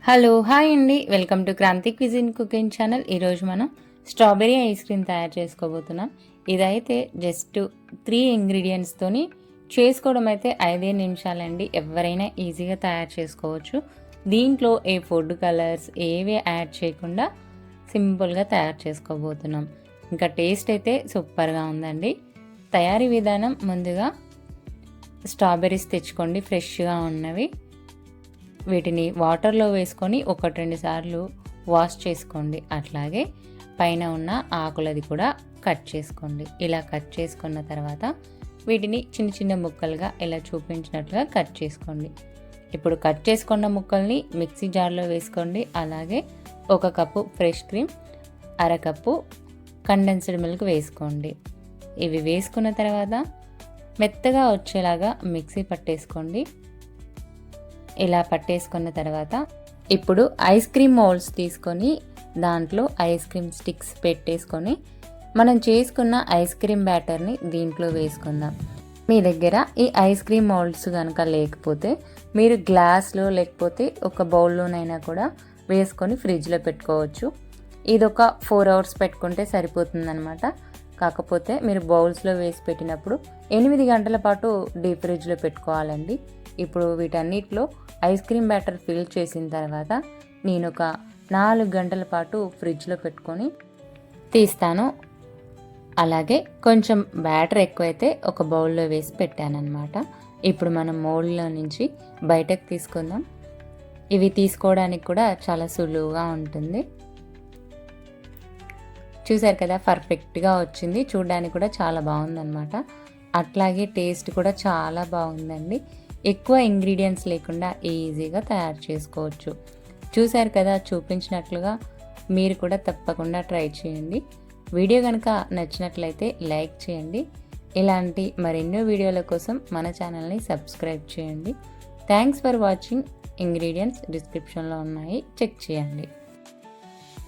Hello hi అండి, welcome to Kranthi cuisine cooking channel. ఈరోజు మనం స్ట్రాబెరీ ఐస్ క్రీమ్ తయారు చేసుకోబోతున్నాం. ఇదైతే జస్ట్ 3 ఇంగ్రీడియంట్స్తోని చేసుకోవడం అయితే 5 నిమిషాలండి. ఎవరైనా ఈజీగా తయారు చేసుకోవచ్చు. దీంట్లో ఏ ఫుడ్ కలర్స్ ఏవి యాడ్ చేయకుండా సింపుల్గా తయారు చేసుకోబోతున్నాం. ఇంకా టేస్ట్ అయితే సూపర్గా ఉందండి. తయారీ విధానం: ముందుగా స్ట్రాబెర్రీస్ తెచ్చుకోండి, ఫ్రెష్గా ఉన్నవి. వీటిని వాటర్లో వేసుకొని 1-2 సార్లు వాష్ చేసుకోండి. అట్లాగే పైన ఉన్న ఆకులది కూడా కట్ చేసుకోండి. ఇలా కట్ చేసుకున్న తర్వాత వీటిని చిన్న చిన్న ముక్కలుగా ఇలా చూపించినట్లుగా కట్ చేసుకోండి. ఇప్పుడు కట్ చేసుకున్న ముక్కల్ని మిక్సీ జార్లో వేసుకోండి. అలాగే 1 cup fresh cream, 1/2 cup condensed milk వేసుకోండి. ఇవి వేసుకున్న తర్వాత మెత్తగా వచ్చేలాగా మిక్సీ పట్టేసుకోండి. ఇలా పట్టేసుకున్న తర్వాత ఇప్పుడు ఐస్ క్రీమ్ మౌల్డ్స్ తీసుకొని దాంట్లో ఐస్ క్రీమ్ స్టిక్స్ పెట్టేసుకొని మనం చేసుకున్న ఐస్ క్రీమ్ బ్యాటర్ని దీంట్లో వేసుకుందాం. మీ దగ్గర ఈ ఐస్ క్రీమ్ మౌల్డ్స్ కనుక లేకపోతే మీరు గ్లాస్లో లేకపోతే ఒక బౌల్లోనైనా కూడా వేసుకొని ఫ్రిడ్జ్లో పెట్టుకోవచ్చు. ఇది ఒక 4 అవర్స్ పెట్టుకుంటే సరిపోతుందన్నమాట. కాకపోతే మీరు బౌల్స్లో వేసి పెట్టినప్పుడు 8 గంటల పాటు డీప్ ఫ్రిడ్జ్లో పెట్టుకోవాలండి. ఇప్పుడు వీటన్నిటిలో ఐస్ క్రీమ్ బ్యాటర్ ఫిల్ చేసిన తర్వాత నేను ఒక 4 గంటల పాటు ఫ్రిడ్జ్లో పెట్టుకొని తీస్తాను. అలాగే కొంచెం బ్యాటర్ ఎక్కువైతే ఒక బౌల్లో వేసి పెట్టానన్నమాట. ఇప్పుడు మనం మౌల్డ్లో నుంచి బయటకు తీసుకుందాం. ఇవి తీసుకోవడానికి కూడా చాలా సులువుగా ఉంటుంది. చూసారు కదా, పర్ఫెక్ట్గా వచ్చింది. చూడడానికి కూడా చాలా బాగుందన్నమాట. అట్లాగే టేస్ట్ కూడా చాలా బాగుందండి. ఎక్కువ ఇంగ్రీడియంట్స్ లేకుండా ఈజీగా తయారు చేసుకోవచ్చు. చూసారు కదా, చూపించినట్లుగా మీరు కూడా తప్పకుండా ట్రై చేయండి. వీడియో కనుక నచ్చినట్లయితే లైక్ చేయండి. ఇలాంటి మరెన్నో వీడియోల కోసం మన ఛానల్ని సబ్స్క్రైబ్ చేయండి. Thanks for watching. ఇంగ్రీడియంట్స్ డిస్క్రిప్షన్లో ఉన్నాయి, చెక్ చేయండి.